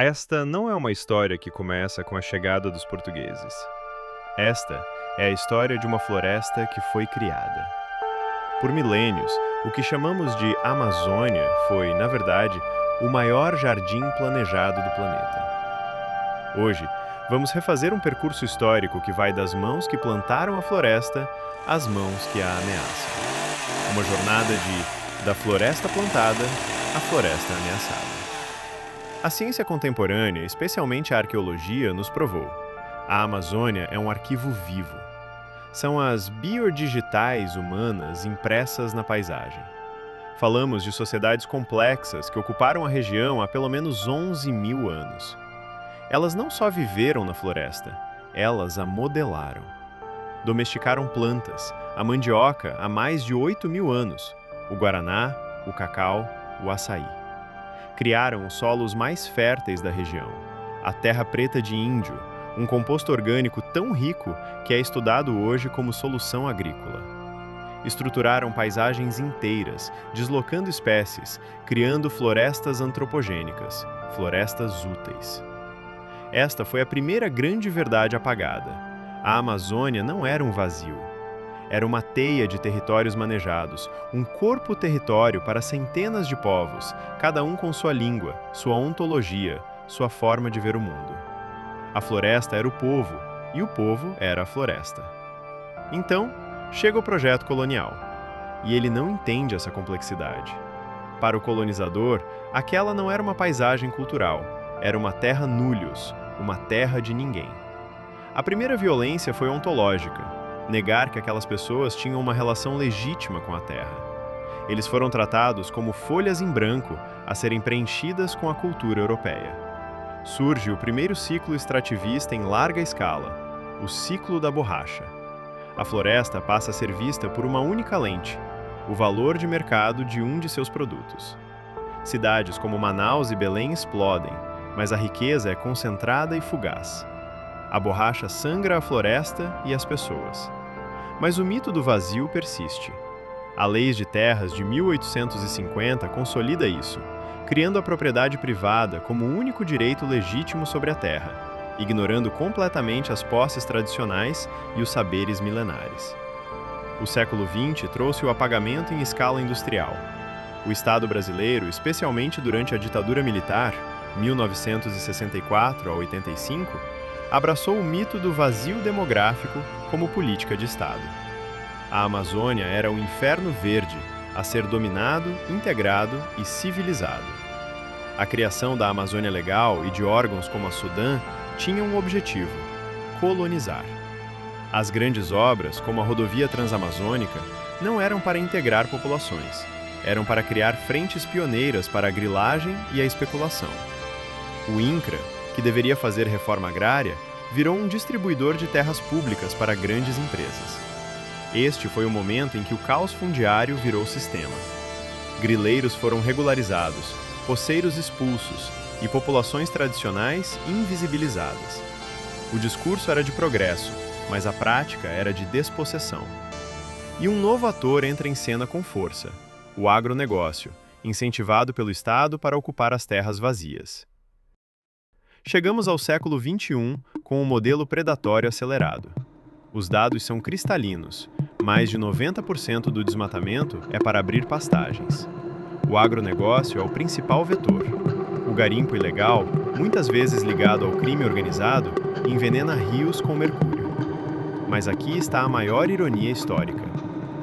Esta não é uma história que começa com a chegada dos portugueses. Esta é a história de uma floresta que foi criada. Por milênios, o que chamamos de Amazônia foi, na verdade, o maior jardim planejado do planeta. Hoje, vamos refazer um percurso histórico que vai das mãos que plantaram a floresta às mãos que a ameaçam. Uma jornada da floresta plantada à floresta ameaçada. A ciência contemporânea, especialmente a arqueologia, nos provou. A Amazônia é um arquivo vivo. São as biodigitais humanas impressas na paisagem. Falamos de sociedades complexas que ocuparam a região há pelo menos 11 mil anos. Elas não só viveram na floresta, elas a modelaram. Domesticaram plantas, a mandioca há mais de 8 mil anos, o guaraná, o cacau, o açaí. Criaram os solos mais férteis da região, a terra preta de índio, um composto orgânico tão rico que é estudado hoje como solução agrícola. Estruturaram paisagens inteiras, deslocando espécies, criando florestas antropogênicas, florestas úteis. Esta foi a primeira grande verdade apagada. A Amazônia não era um vazio. Era uma teia de territórios manejados, um corpo-território para centenas de povos, cada um com sua língua, sua ontologia, sua forma de ver o mundo. A floresta era o povo, e o povo era a floresta. Então, chega o projeto colonial, e ele não entende essa complexidade. Para o colonizador, aquela não era uma paisagem cultural, era uma terra nullius, uma terra de ninguém. A primeira violência foi ontológica. Negar que aquelas pessoas tinham uma relação legítima com a terra. Eles foram tratados como folhas em branco a serem preenchidas com a cultura europeia. Surge o primeiro ciclo extrativista em larga escala, o ciclo da borracha. A floresta passa a ser vista por uma única lente, o valor de mercado de um de seus produtos. Cidades como Manaus e Belém explodem, mas a riqueza é concentrada e fugaz. A borracha sangra a floresta e as pessoas. Mas o mito do vazio persiste. A Lei de Terras de 1850 consolida isso, criando a propriedade privada como o único direito legítimo sobre a terra, ignorando completamente as posses tradicionais e os saberes milenares. O século XX trouxe o apagamento em escala industrial. O Estado brasileiro, especialmente durante a ditadura militar, 1964 a 85, abraçou o mito do vazio demográfico como política de Estado. A Amazônia era um inferno verde a ser dominado, integrado e civilizado. A criação da Amazônia Legal e de órgãos como a Sudam tinha um objetivo: colonizar. As grandes obras, como a rodovia transamazônica, não eram para integrar populações, eram para criar frentes pioneiras para a grilagem e a especulação. O INCRA, que deveria fazer reforma agrária, virou um distribuidor de terras públicas para grandes empresas. Este foi o momento em que o caos fundiário virou sistema. Grileiros foram regularizados, poceiros expulsos e populações tradicionais invisibilizadas. O discurso era de progresso, mas a prática era de despossessão. E um novo ator entra em cena com força: o agronegócio, incentivado pelo Estado para ocupar as terras vazias. Chegamos ao século XXI com um modelo predatório acelerado. Os dados são cristalinos. Mais de 90% do desmatamento é para abrir pastagens. O agronegócio é o principal vetor. O garimpo ilegal, muitas vezes ligado ao crime organizado, envenena rios com mercúrio. Mas aqui está a maior ironia histórica.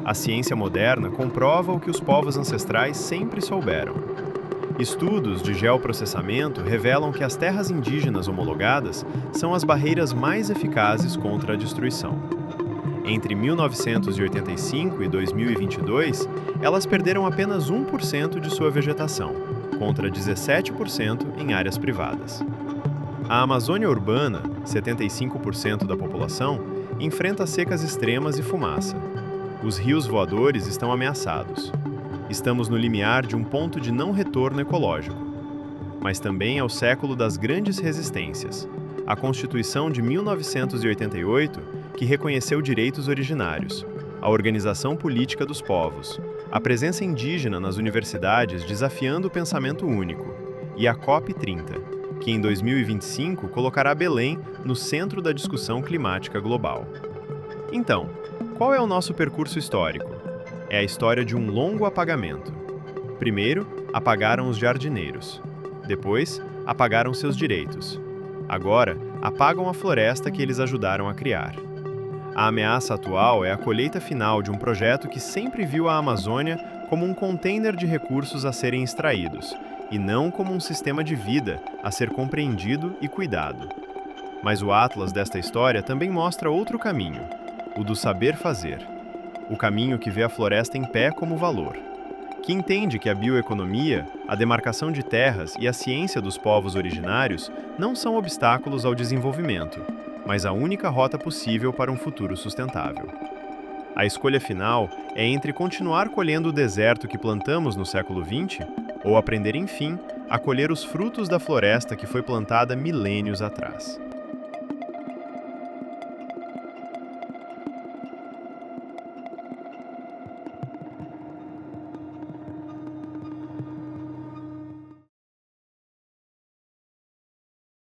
A ciência moderna comprova o que os povos ancestrais sempre souberam. Estudos de geoprocessamento revelam que as terras indígenas homologadas são as barreiras mais eficazes contra a destruição. Entre 1985 e 2022, elas perderam apenas 1% de sua vegetação, contra 17% em áreas privadas. A Amazônia urbana, 75% da população, enfrenta secas extremas e fumaça. Os rios voadores estão ameaçados. Estamos no limiar de um ponto de não retorno ecológico. Mas também é o século das grandes resistências. A Constituição de 1988, que reconheceu direitos originários, a organização política dos povos, a presença indígena nas universidades desafiando o pensamento único, e a COP30, que em 2025 colocará Belém no centro da discussão climática global. Então, qual é o nosso percurso histórico? É a história de um longo apagamento. Primeiro, apagaram os jardineiros. Depois, apagaram seus direitos. Agora, apagam a floresta que eles ajudaram a criar. A ameaça atual é a colheita final de um projeto que sempre viu a Amazônia como um container de recursos a serem extraídos, e não como um sistema de vida a ser compreendido e cuidado. Mas o atlas desta história também mostra outro caminho, o do saber fazer. O caminho que vê a floresta em pé como valor, que entende que a bioeconomia, a demarcação de terras e a ciência dos povos originários não são obstáculos ao desenvolvimento, mas a única rota possível para um futuro sustentável. A escolha final é entre continuar colhendo o deserto que plantamos no século XX ou aprender, enfim, a colher os frutos da floresta que foi plantada milênios atrás.